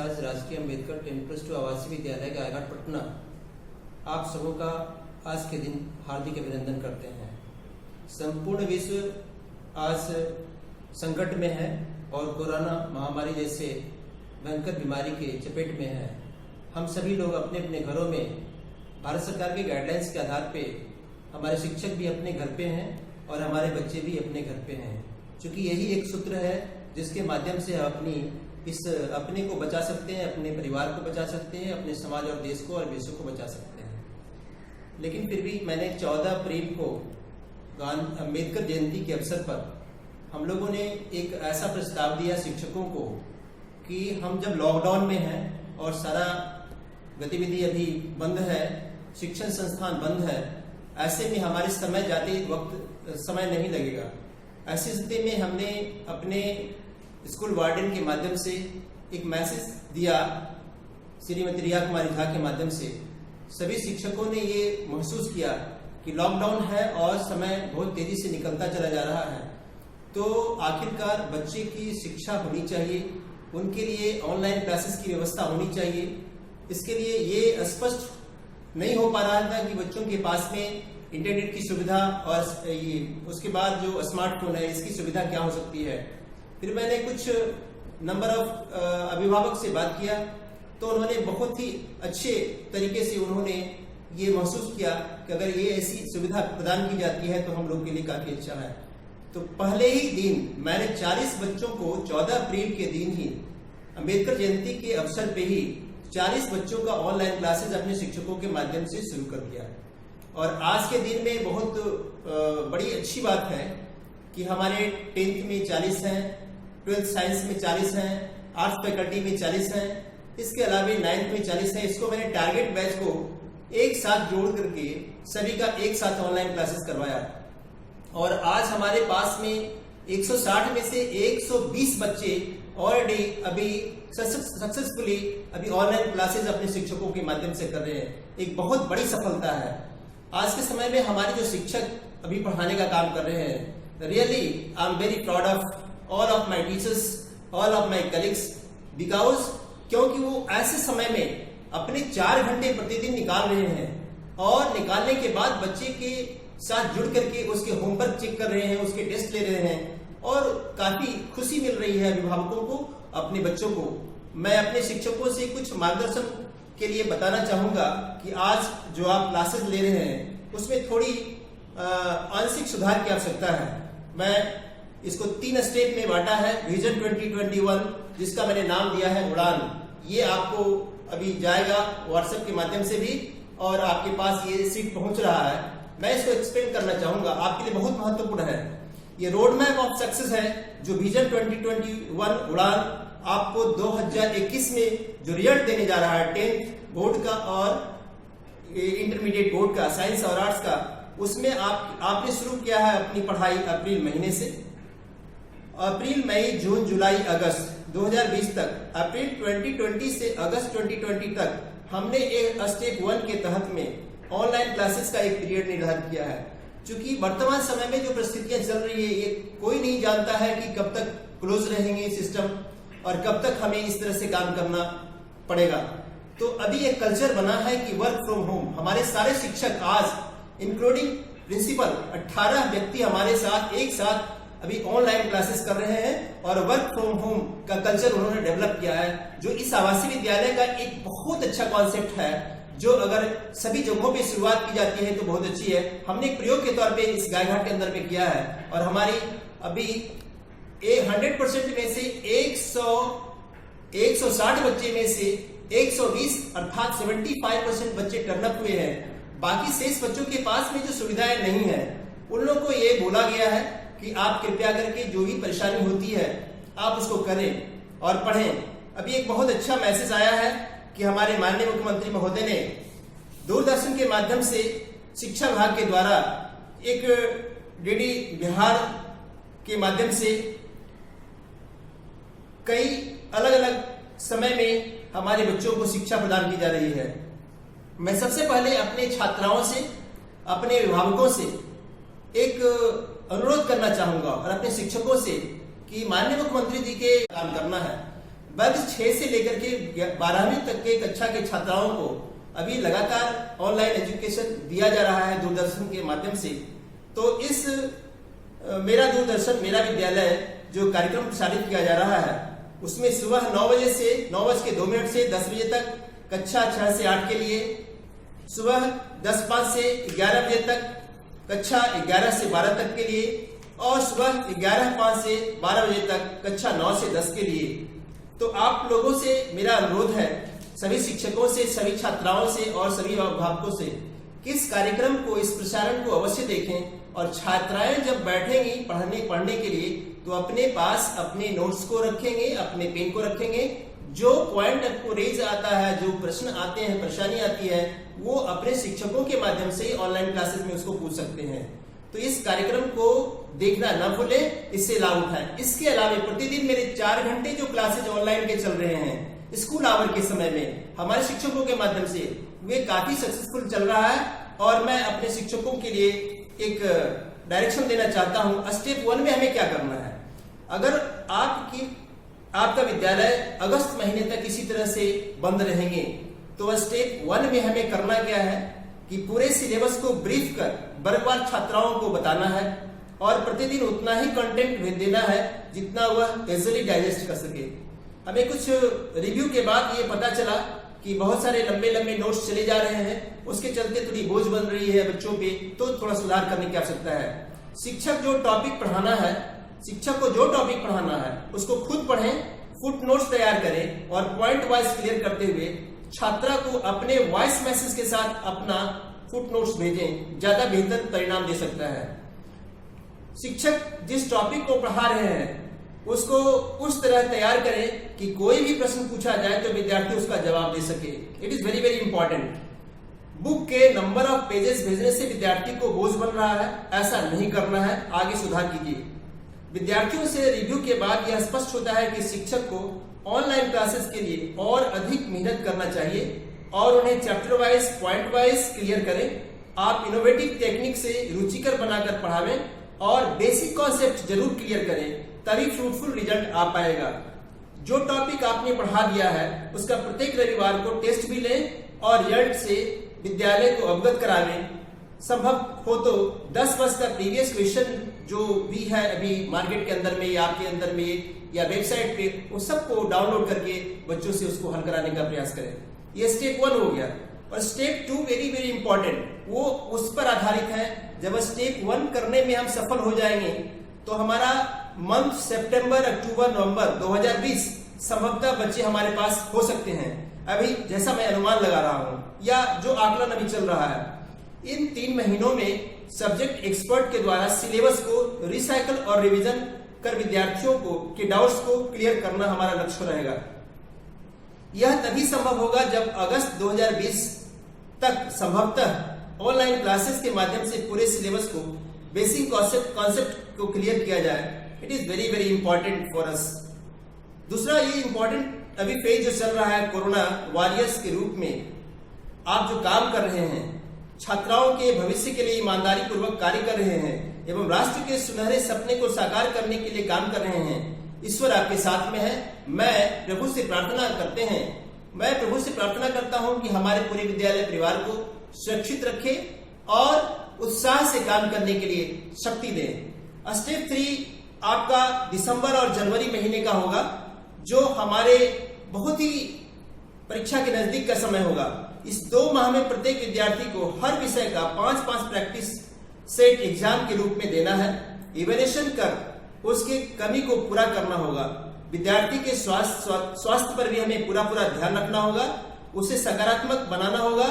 In charge राजकीय अम्बेडकर 10+2 आवासीय विद्यालय गायघाट पटना आप सबों का आज के दिन हार्दिक अभिनंदन करते हैं। संपूर्ण विश्व आज संकट में है और कोरोना महामारी जैसे भयंकर बीमारी के चपेट में है। हम सभी लोग अपने अपने घरों में भारत सरकार के गाइडलाइंस के आधार पे हमारे शिक्षक भी अपने घर पे हैं और हमारे बच्चे भी अपने घर पे हैं, क्योंकि यही एक सूत्र है जिसके माध्यम से अपने को बचा सकते हैं, अपने परिवार को बचा सकते हैं, अपने समाज और देश को और विश्व को बचा सकते हैं। लेकिन फिर भी मैंने 14 अप्रैल को अम्बेडकर जयंती के अवसर पर हम लोगों ने एक ऐसा प्रस्ताव दिया शिक्षकों को कि हम जब लॉकडाउन में हैं और सारा गतिविधि अभी बंद है, शिक्षण संस्थान बंद है, ऐसे में हमारे समय जाते वक्त समय नहीं लगेगा। ऐसी स्थिति में हमने अपने स्कूल वार्डन के माध्यम से एक मैसेज दिया, श्रीमती रिया कुमारी झा के माध्यम से। सभी शिक्षकों ने ये महसूस किया कि लॉकडाउन है और समय बहुत तेजी से निकलता चला जा रहा है, तो आखिरकार बच्चे की शिक्षा होनी चाहिए, उनके लिए ऑनलाइन क्लासेस की व्यवस्था होनी चाहिए। इसके लिए ये स्पष्ट नहीं हो पा रहा था कि बच्चों के पास में इंटरनेट की सुविधा और उसके बाद जो स्मार्टफोन है इसकी सुविधा क्या हो सकती है। फिर मैंने कुछ नंबर ऑफ अभिभावक से बात किया तो उन्होंने बहुत ही अच्छे तरीके से उन्होंने ये महसूस किया कि अगर ये ऐसी सुविधा प्रदान की जाती है तो हम लोग के लिए काफी अच्छा है। तो पहले ही दिन मैंने 40 बच्चों को 14 अप्रैल के दिन ही अम्बेडकर जयंती के अवसर पे ही 40 बच्चों का ऑनलाइन क्लासेस अपने शिक्षकों के माध्यम से शुरू कर दिया। और आज के दिन में बहुत बड़ी अच्छी बात है कि हमारे 10th में 40 हैं, 12th साइंस में 40 हैं, आर्ट्स फैकल्टी में 40 हैं, इसके अलावा 9th में 40 हैं। इसको मैंने टारगेट बैच को एक साथ जोड़ करके सभी का एक साथ ऑनलाइन क्लासेस करवाया और आज हमारे पास में 160 में से 120 बच्चे ऑलरेडी अभी सक्सेसफुली अभी ऑनलाइन क्लासेस अपने शिक्षकों के माध्यम से कर रहे हैं। एक बहुत बड़ी सफलता है। आज के समय में हमारे जो शिक्षक अभी पढ़ाने का काम कर रहे हैं, really I am very proud of all of my teachers, all of my colleagues, because क्योंकि वो ऐसे समय में अपने 4 घंटे प्रतिदिन निकाल रहे हैं और निकालने के बाद बच्चे के साथ जुड़ करके उसके होमवर्क चेक कर रहे हैं, उसके टेस्ट ले रहे हैं और काफी खुशी मिल रही है अभिभावकों को, अपने बच्चों को। मैं अपने शिक्षकों से कुछ मार्गदर्शन के लिए बताना चाहूंगा कि आज जो आप क्लासेस ले रहे हैं उसमें थोड़ी आंशिक सुधार की आवश्यकता है। मैं इसको 3 स्टेप में बांटा है। विजन 2021 जिसका मैंने नाम दिया है उड़ान, ये आपको अभी जाएगा व्हाट्सएप के माध्यम से भी और आपके पास ये सीट पहुंच रहा है। मैं इसको एक्सप्लेन करना चाहूंगा, आपके लिए बहुत महत्वपूर्ण है। ये रोड मैप ऑफ सक्सेस है जो विजन 2021 उड़ान आपको 2021 में जो रिजल्ट देने जा रहा है 10th बोर्ड का और इंटरमीडिएट बोर्ड का, साइंस और आर्ट्स का, उसमें आपने शुरू किया है अपनी पढ़ाई अप्रैल महीने से। अप्रैल, मई, जून, जुलाई, अगस्त 2020 तक, अप्रैल 2020 से अगस्त 2020 तक हमने एक स्टेप 1 के तहत में ऑनलाइन क्लासेस का एक पीरियड निर्धारित किया है। क्योंकि वर्तमान समय में जो परिस्थितियां चल रही है, ये कोई नहीं जानता है कि कब तक क्लोज रहेंगे सिस्टम और कब तक हमें इस तरह से काम करना पड़ेगा। तो अभी एक कल्चर बना है कि वर्क फ्रॉम होम। हमारे सारे शिक्षक आज इंक्लूडिंग प्रिंसिपल 18 व्यक्ति हमारे साथ एक साथ अभी ऑनलाइन क्लासेस कर रहे हैं और वर्क फ्रॉम होम का कल्चर उन्होंने डेवलप किया है, जो इस आवासीय विद्यालय का एक बहुत अच्छा कॉन्सेप्ट है, जो अगर सभी जगहों पे शुरुआत की जाती है तो बहुत अच्छी है। हमने एक प्रयोग के तौर पे इस गायघाट के अंदर में किया है और हमारी अभी 100% में से 160 बच्चे में से 120 अर्थात 75% बच्चे टर्न अप हुए हैं। बाकी शेष बच्चों के पास में जो सुविधाएं नहीं है, उन लोगों को ये बोला गया है कि आप कृपया करके जो भी परेशानी होती है आप उसको करें और पढ़ें। अभी एक बहुत अच्छा मैसेज आया है कि हमारे माननीय मुख्यमंत्री महोदय ने दूरदर्शन के माध्यम से शिक्षा विभाग के द्वारा एक डीडी बिहार के माध्यम से कई अलग अलग समय में हमारे बच्चों को शिक्षा प्रदान की जा रही है। मैं सबसे पहले अपने छात्राओं से, अपने अभिभावकों से एक अनुरोध करना चाहूंगा और अपने शिक्षकों से कि माननीय मुख्यमंत्री जी के काम करना है। वर्ग 6 से लेकर के 12वीं तक के कक्षा के छात्राओं को अभी लगातार ऑनलाइन एजुकेशन दिया जा रहा है दूरदर्शन के माध्यम से। तो इस मेरा दूरदर्शन मेरा विद्यालय जो कार्यक्रम प्रसारित किया जा रहा है उसमें सुबह 9:02 से 10 बजे तक कक्षा 6 से 8 के लिए, सुबह 10:05 से 11 बजे तक कक्षा 11 से 12 तक के लिए, और सुबह 11:05 से 12 बजे तक कक्षा 9 से 10 के लिए। तो आप लोगों से मेरा अनुरोध है, सभी शिक्षकों से, सभी छात्राओं से और सभी अभिभावकों से, किस कार्यक्रम को, इस प्रसारण को अवश्य देखें। और छात्राएं जब बैठेंगी पढ़ने के लिए तो अपने पास अपने नोट्स को रखेंगे, अपने पेन को रखेंगे। जो पॉइंट आपको रेज आता है, जो प्रश्न आते हैं, परेशानी आती है, वो अपने शिक्षकों के माध्यम से ऑनलाइन क्लासेस में उसको पूछ सकते हैं। तो इस कार्यक्रम को देखना न भूलें, इससे लाभ उठाएं। इसके अलावा प्रतिदिन मेरे 4 घंटे जो क्लासेज ऑनलाइन के चल रहे हैं स्कूल आवर के समय में हमारे शिक्षकों के माध्यम से, वे काफी सक्सेसफुल चल रहा है। और मैं अपने शिक्षकों के लिए एक डायरेक्शन देना चाहता हूं। स्टेप 1 में हमें क्या करना है? अगर आपका विद्यालय अगस्त महीने तक इसी तरह से बंद रहेंगे तो स्टेप 1 में हमें करना क्या है कि पूरे सिलेबस को ब्रीफ कर वर्गवार छात्राओं को बताना है और प्रतिदिन उतना ही कंटेंट भेज देना है जितना वह इजीली डाइजेस्ट कर सके। हमें कुछ रिव्यू के बाद ये पता चला कि बहुत सारे लंबे लंबे नोट्स चले जा रहे हैं, उसके चलते थोड़ी बोझ बन रही है बच्चों पे, तो थोड़ा सुधार करने की आवश्यकता है। शिक्षक को जो टॉपिक पढ़ाना है उसको खुद पढ़ें, फुट नोट्स तैयार करें और पॉइंट वाइज क्लियर करते हुए छात्रा को अपने वॉइस मैसेज के साथ अपना फुट नोट्स भेजें, ज्यादा बेहतर परिणाम दे सकता है। शिक्षक जिस टॉपिक को पढ़ा रहे हैं उसको उस तरह तैयार करें कि कोई भी प्रश्न पूछा जाए तो विद्यार्थी उसका जवाब दे सके। It is very very important. Book के नंबर ऑफ पेजेस भेजने से विद्यार्थी को बोझ बन रहा है, ऐसा नहीं करना है, आगे सुधार कीजिए। विद्यार्थियों से रिव्यू के बाद यह स्पष्ट होता है कि शिक्षक को ऑनलाइन क्लासेस के लिए और अधिक मेहनत करना चाहिए और उन्हें chapter wise, point wise clear करें। आप इनोवेटिव टेक्निक से रुचिकर बनाकर पढ़ावें और बेसिक कॉन्सेप्ट जरूर क्लियर करें, तभी फ्रूटफुल रिजल्ट आ पाएगा। जो टॉपिक आपने पढ़ा दिया है उसका प्रत्येक रविवार को टेस्ट भी लें और रिजल्ट से विद्यालय को अवगत करावें। संभव हो तो 10 वर्ष का प्रीवियस क्वेश्चन जो भी है अभी मार्केट के अंदर में या आपके अंदर में या वेबसाइट पे, वो सबको डाउनलोड करके बच्चों से उसको हल कराने का प्रयास करें। ये स्टेप 1 हो गया। और स्टेप 2 वेरी वेरी इंपॉर्टेंट, वो उस पर आधारित है। जब स्टेप 1 करने में हम सफल हो जाएंगे तो हमारा मंथ सितंबर, अक्टूबर, नवंबर 2020 संभवतः बच्चे हमारे पास हो सकते हैं। अभी जैसा मैं अनुमान लगा रहा हूं या जो आकलन अभी चल रहा है, इन 3 महीनों में सब्जेक्ट एक्सपर्ट के द्वारा सिलेबस को रिसाइकल और रिवीजन कर विद्यार्थियों को के डाउट्स को क्लियर करना हमारा लक्ष्य रहेगा। यह तभी संभव होगा जब अगस्त 2020 तक संभवतः ऑनलाइन क्लासेस के माध्यम से पूरे सिलेबस को, बेसिक कॉन्सेप्ट को क्लियर किया जाए। It is very very important for us. दूसरा ये इंपॉर्टेंट अभी फेज जो चल रहा है कोरोना वॉरियर्स के रूप में, आप जो काम कर रहे हैं, छात्राओं के भविष्य के लिए ईमानदारी पूर्वक कार्य कर रहे हैं एवं राष्ट्र के सुनहरे सपने को साकार करने के लिए काम कर रहे हैं, ईश्वर आपके साथ में है। मैं प्रभु से प्रार्थना करता हूं कि हमारे पूरे विद्यालय परिवार को सुरक्षित रखे और उत्साह से काम करने के लिए शक्ति दें। स्टेप 3 आपका दिसंबर और जनवरी महीने का होगा, जो हमारे बहुत ही परीक्षा के नजदीक का समय होगा। इस 2 माह में प्रत्येक विद्यार्थी को हर विषय का 5-5 प्रैक्टिस सेट एग्जाम के रूप में देना है। इवैल्यूएशन कर उसके कमी को पूरा करना होगा। विद्यार्थी के स्वास्थ्य पर भी हमें पूरा ध्यान रखना होगा, उसे सकारात्मक बनाना होगा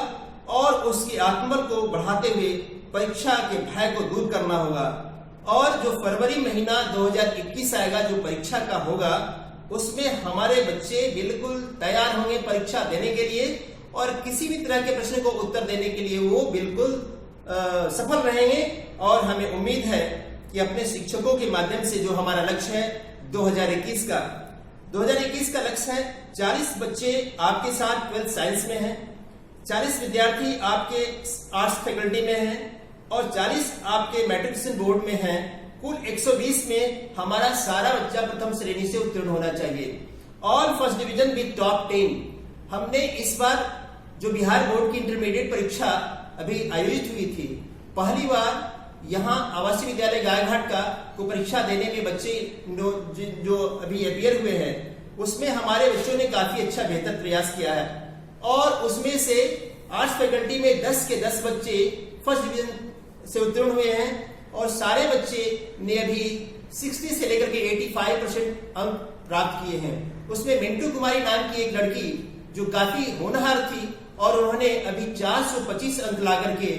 और उसकी आत्मबल को बढ़ाते हुए परीक्षा के भय को दूर करना होगा। और जो फरवरी महीना 2021 आएगा, जो परीक्षा का होगा, उसमें हमारे बच्चे बिल्कुल तैयार होंगे परीक्षा देने के लिए और किसी भी तरह के प्रश्न को उत्तर देने के लिए वो बिल्कुल सफल रहेंगे। और हमें उम्मीद है कि अपने शिक्षकों के माध्यम से जो हमारा लक्ष्य है 2021 का लक्ष्य है, 40 बच्चे आपके साथ 12th साइंस में हैं, 40 विद्यार्थी आपके आर्ट्स फैकल्टी में हैं और 40 आपके मैट्रिकुलेशन बोर्ड में हैं। कुल 120 में हमारा सारा बच्चा प्रथम श्रेणी से उत्तीर्ण होना चाहिए। All first division with top 10। हमने इस बार जो बिहार बोर्ड की इंटरमीडिएट परीक्षा अभी आयोजित हुई थी, पहली बार यहाँ आवासीय विद्यालय गायघाट का को परीक्षा देने में बच्चे जो अभी अपीयर हुए हैं, उसमें हमारे बच्चों ने काफी अच्छा बेहतर प्रयास किया है और उसमें से आर्ट्स फैकल्टी में 10 के 10 बच्चे फर्स्ट डिवीजन से उत्तीर्ण हुए हैं और सारे बच्चे ने अभी 60 से लेकर के 85% अंक प्राप्त किए हैं। उसमें मिंटू कुमारी नाम की एक लड़की जो काफी होनहार थी और उन्होंने अभी 425 अंक ला करके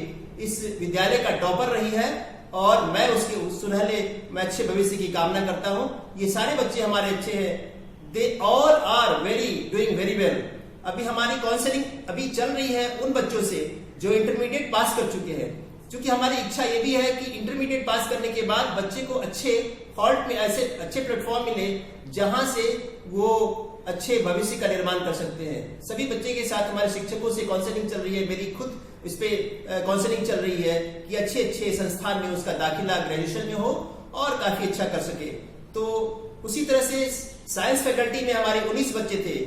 इस विद्यालय का टॉपर रही है और मैं उसके सुनहले मैं अच्छे भविष्य की कामना करता हूं। ये सारे बच्चे हमारे अच्छे हैं, they all are doing very well. अभी हमारी काउंसलिंग अभी चल रही है उन बच्चों से जो इंटरमीडिएट पास कर चुके हैं, क्योंकि हमारी इच्छा ये भी है कि इंटरमीडिएट पास करने के बाद बच्चे को अच्छे हॉल्ट में ऐसे अच्छे प्लेटफॉर्म मिले जहां से वो अच्छे भविष्य का निर्माण कर सकते हैं। सभी बच्चे के साथ हमारे शिक्षकों से काउंसलिंग चल रही है, मेरी खुद इस पे काउंसलिंग चल रही है कि अच्छे अच्छे संस्थान में उसका दाखिला ग्रेजुएशन में हो और काफी अच्छा कर सके। तो उसी तरह से साइंस फैकल्टी में हमारे 19 बच्चे थे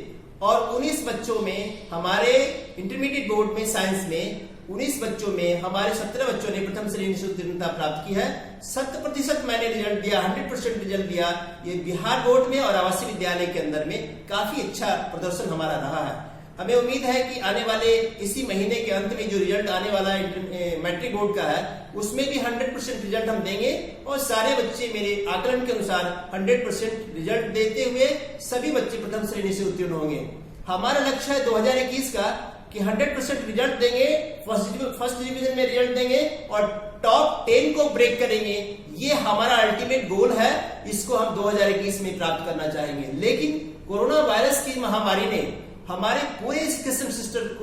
और 19 बच्चों में हमारे इंटरमीडिएट बोर्ड में साइंस में 19 बच्चों में हमारे 17 बच्चों ने प्रथम श्रेणी से उत्तीर्णता प्राप्त की है। 100% मैंने रिजल्ट दिया, 100% रिजल्ट दिया। ये बिहार बोर्ड में और आवासीय विद्यालय के अंदर में काफी अच्छा प्रदर्शन हमारा रहा है। हमें उम्मीद है कि आने वाले इसी महीने के अंत में जो रिजल्ट आने वाला है मैट्रिक बोर्ड का है, उसमें भी 100% रिजल्ट हम देंगे और सारे बच्चे मेरे आकलन के अनुसार 100% रिजल्ट देते हुए सभी बच्चे प्रथम श्रेणी से उत्तीर्ण होंगे। हमारा लक्ष्य है 2021 का कि 100% रिजल्ट देंगे, फर्स्ट डिवीजन में रिजल्ट देंगे और टॉप 10 को ब्रेक करेंगे। ये हमारा अल्टीमेट गोल है, इसको हम 2021 में प्राप्त करना चाहेंगे। लेकिन कोरोना वायरस की महामारी ने हमारे पूरे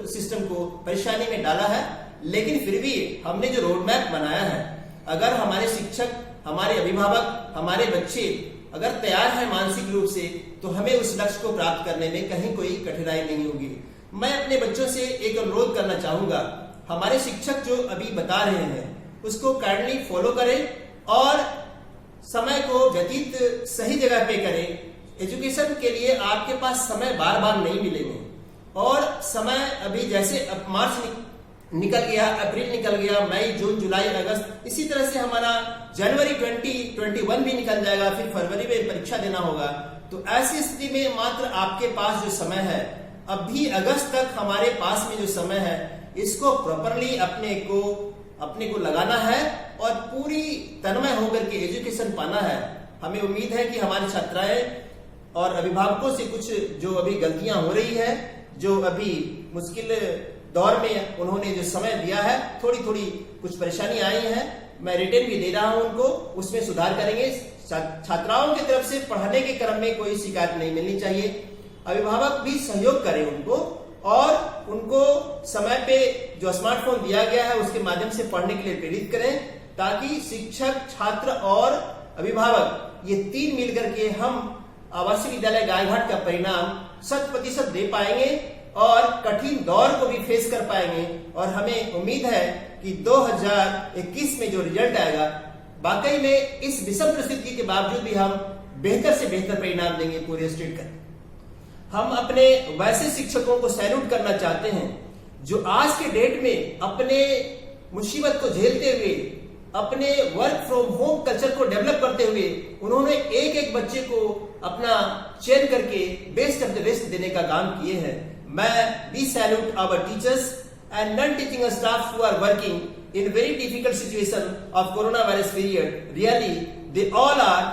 सिस्टम को परेशानी में डाला है, लेकिन फिर भी हमने जो रोड मैप बनाया है, अगर हमारे शिक्षक, हमारे अभिभावक, हमारे बच्चे अगर तैयार हैं मानसिक रूप से, तो हमें उस लक्ष्य को प्राप्त करने में कहीं कोई कठिनाई नहीं होगी। मैं अपने बच्चों से एक अनुरोध करना चाहूंगा, हमारे शिक्षक जो अभी बता रहे हैं उसको काइंडली फॉलो करें और समय को व्यतीत सही जगह पे करें। एजुकेशन के लिए आपके पास समय बार बार नहीं मिलेंगे और समय अभी जैसे अब मार्च निकल गया, अप्रैल निकल गया, मई, जून, जुलाई, अगस्त, इसी तरह से हमारा जनवरी 2021 भी निकल जाएगा, फिर फरवरी में परीक्षा देना होगा। तो ऐसी स्थिति में मात्र आपके पास जो समय है, अभी अगस्त तक हमारे पास में जो समय है, इसको प्रॉपरली अपने को लगाना है और पूरी तन्मय होकर के एजुकेशन पाना है। हमें उम्मीद है कि हमारी छात्राएं और अभिभावकों से कुछ जो अभी गलतियां हो रही है, जो अभी मुश्किल दौर में उन्होंने जो समय दिया है, थोड़ी थोड़ी कुछ परेशानी आई है, मैं रिटर्न भी दे रहा हूं उनको, उसमें सुधार करेंगे। छात्राओं की तरफ से पढ़ाने के क्रम में कोई शिकायत नहीं मिलनी चाहिए। अभिभावक भी सहयोग करें उनको और उनको समय पे जो स्मार्टफोन दिया गया है उसके माध्यम से पढ़ने के लिए प्रेरित करें, ताकि शिक्षक, छात्र और अभिभावक ये तीन मिलकर के हम आवासीय विद्यालय गायघाट का परिणाम 100% दे पाएंगे और कठिन दौर को भी फेस कर पाएंगे। और हमें उम्मीद है कि 2021 में जो रिजल्ट आएगा, वाकई में इस विषम परिस्थिति के बावजूद भी हम बेहतर से बेहतर परिणाम देंगे पूरे स्टेट का। हम अपने वैसे शिक्षकों को सैल्यूट करना चाहते हैं जो आज के डेट में अपने मुसीबत को झेलते हुए, अपने वर्क फ्रॉम होम कल्चर को डेवलप करते हुए, उन्होंने एक एक बच्चे को अपना चयन करके बेस्ट ऑफ द बेस्ट देने का काम किए हैं। मैं we salute our teachers and non teaching staff who are working in very difficult situation of corona virus period. Really they all are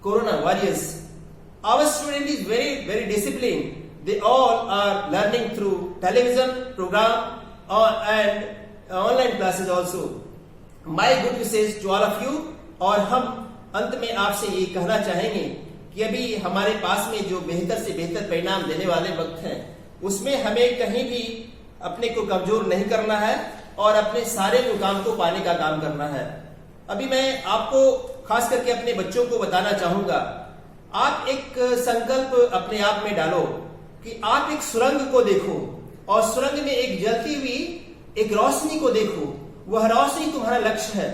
corona warriors. Our student is very disciplined. They all are learning through television program and online classes also. My good wishes to all of you. और हम अंत में आपसे ये कहना चाहेंगे कि अभी हमारे पास में जो बेहतर से बेहतर परिणाम देने वाले वक्त हैं, उसमें हमें कहीं भी अपने को कमजोर नहीं करना है और अपने सारे मुकाम को पाने का काम करना है। अभी मैं आपको खास करके अपने बच्चों को बताना चाहूंगा, आप एक संकल्प अपने आप में डालो कि आप एक सुरंग को देखो और सुरंग में एक जलती हुई एक रोशनी को देखो। वह रोशनी तुम्हारा लक्ष्य है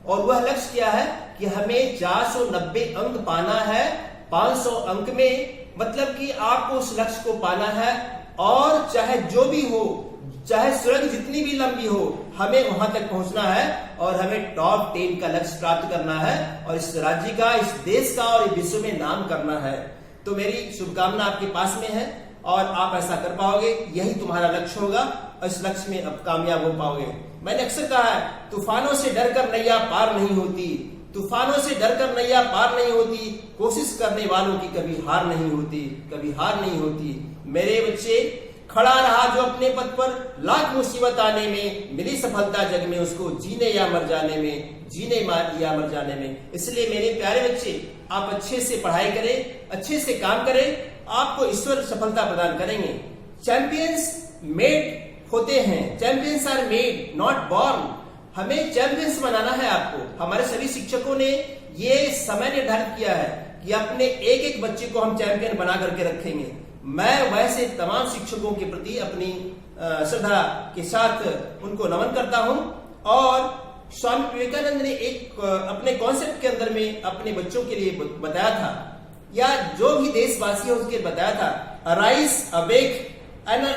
और वह लक्ष्य क्या है कि हमें 490 अंक पाना है 500 अंक में मतलब कि आपको उस लक्ष्य को पाना है, और चाहे जो भी हो, चाहे सुरंग जितनी भी लंबी हो, हमें वहां तक पहुंचना है और हमें टॉप 10 का लक्ष्य प्राप्त करना है और इस राज्य का, इस देश का और विश्व में नाम करना है। तो मेरी शुभकामना आपके पास में है और आप ऐसा कर पाओगे। यही तुम्हारा लक्ष्य होगा और इस लक्ष्य में अब कामयाब हो पाओगे। मैंने अक्सर कहा है, तूफानों से डरकर नैया पार नहीं होती, तूफानों से डरकर नैया पार नहीं होती, कोशिश करने वालों की कभी हार नहीं होती, कभी हार नहीं होती। मेरे बच्चे, खड़ा रहा जो अपने पद पर, लाख मुसीबत आने में मिली सफलता जग में उसको, जीने या मर जाने में, जीने या मर जाने में। इसलिए मेरे प्यारे बच्चे, आप अच्छे से पढ़ाई करें, अच्छे से काम करें, आपको ईश्वर सफलता प्रदान करेंगे। चैंपियंस मेड होते हैं, champions are made not born. हमें चैंपियंस बनाना है आपको। हमारे सभी शिक्षकों ने ये समय निर्धारित किया है कि अपने एक एक बच्चे को हम चैंपियन बना करके रखेंगे। मैं वैसे तमाम शिक्षकों के प्रति अपनी श्रद्धा के साथ उनको नमन करता हूं। और स्वामी विवेकानंद ने एक अपने कॉन्सेप्ट के अंदर में अपने बच्चों के लिए बताया था, या जो भी देशवासी है उसके बताया था, arise, awake and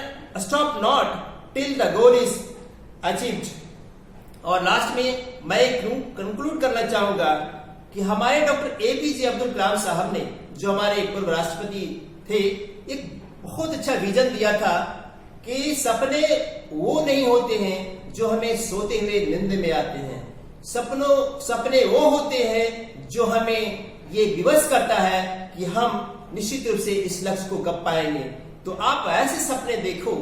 stop not till the goal is achieved. और लास्ट में मैं कंक्लूड करना चाहूंगा कि हमारे डॉक्टर एपीजे अब्दुल कलाम साहब ने, जो हमारे पूर्व राष्ट्रपति थे, एक बहुत अच्छा विजन दिया था कि सपने वो नहीं होते हैं जो हमें सोते हुए नींद में आते हैं, सपने वो होते हैं जो हमें ये विवश करता है कि हम निश्चित रूप से इस लक्ष्य को कब पाएंगे। तो आप ऐसे सपने देखो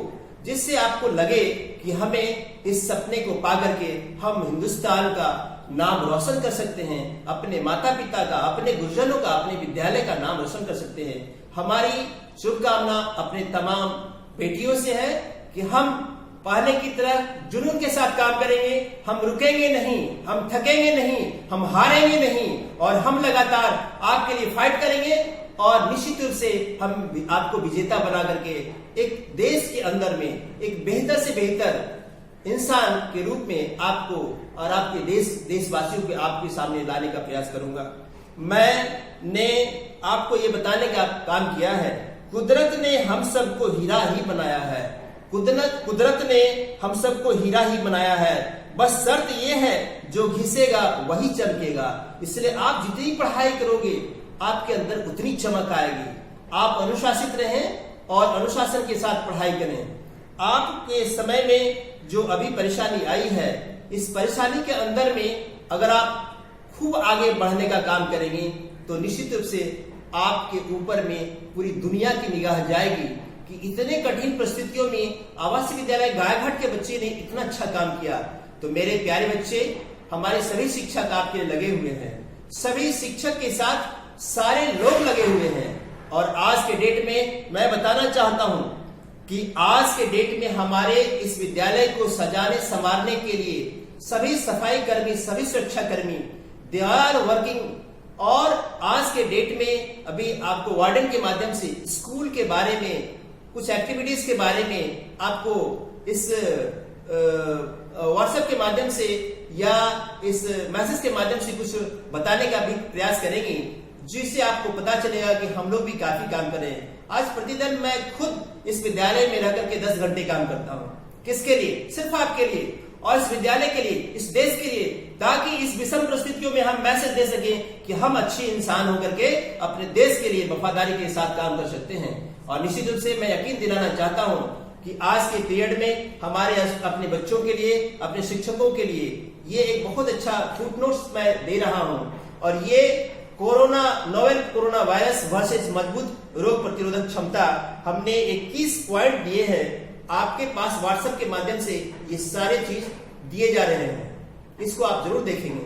जिससे आपको लगे कि हमें इस सपने को पा करके हम हिंदुस्तान का नाम रोशन कर सकते हैं, अपने माता पिता का, अपने गुरुजनों का, अपने विद्यालय का नाम रोशन कर सकते हैं। हमारी शुभकामना अपने तमाम बेटियों से है कि हम पहले की तरह जुनून के साथ काम करेंगे, हम रुकेंगे नहीं, हम थकेंगे नहीं, हम हारेंगे नहीं, और हम लगातार आपके लिए फाइट करेंगे और निश्चित रूप से हम आपको विजेता बना करके एक देश के अंदर में एक बेहतर से बेहतर इंसान के रूप में आपको और आपके देशवासियों के आपके सामने लाने का प्रयास करूंगा। मैंने आपको ये बताने का काम किया है, कुदरत ने हम सबको हीरा ही बनाया है, कुदरत ने हम सबको हीरा ही बनाया है, बस शर्त ये है जो घिसेगा वही चमकेगा। इसलिए आप जितनी पढ़ाई करोगे आपके अंदर उतनी चमक आएगी। आप अनुशासित रहें और अनुशासन के साथ पढ़ाई करें। आपके समय में जो अभी परेशानी आई है, इस परेशानी के अंदर में अगर आप खूब आगे बढ़ने का काम करेंगे तो निश्चित रूप से आपके ऊपर में पूरी दुनिया की निगाह जाएगी कि इतने कठिन परिस्थितियों में आवासीय विद्यालय गायघाट के बच्चे ने इतना अच्छा काम किया। तो मेरे प्यारे बच्चे, हमारे सभी शिक्षक आपके लिए लगे हुए हैं, सभी शिक्षक के साथ सारे लोग लगे हुए हैं। और आज के डेट में मैं बताना चाहता हूं कि आज के डेट में हमारे इस विद्यालय को सजाने संवारने के लिए सभी सफाई कर्मी, सभी सुरक्षा कर्मी, दे आर वर्किंग। और आज के डेट में अभी आपको वार्डन के माध्यम से स्कूल के बारे में, कुछ एक्टिविटीज के बारे में आपको इस व्हाट्सएप के माध्यम से या इस मैसेज के माध्यम से कुछ बताने का भी प्रयास करेंगे, जिससे आपको पता चलेगा कि हम लोग भी काफी काम कर रहे हैं। आज प्रतिदिन मैं खुद इस विद्यालय में रहकर के 10 घंटे काम करता हूँ। किसके लिए? सिर्फ आपके लिए और इस विद्यालय के लिए, इस देश के लिए, ताकि इस विषम परिस्थितियों में हम मैसेज दे सकें कि हम अच्छे इंसान होकर के अपने देश के लिए वफादारी के साथ काम कर सकते हैं। और निश्चित रूप से मैं यकीन दिलाना चाहता हूं कि आज के पीरियड में हमारे अपने बच्चों के लिए, अपने शिक्षकों के लिए ये एक बहुत अच्छा फुटनोट्स मैं दे रहा हूं। और ये नोवेल कोरोना वायरस वर्सेस मजबूत रोग प्रतिरोधक क्षमता, हमने 21 पॉइंट दिए हैं आपके पास व्हाट्सएप के माध्यम से। ये सारे चीज दिए जा रहे हैं, इसको आप जरूर देखेंगे।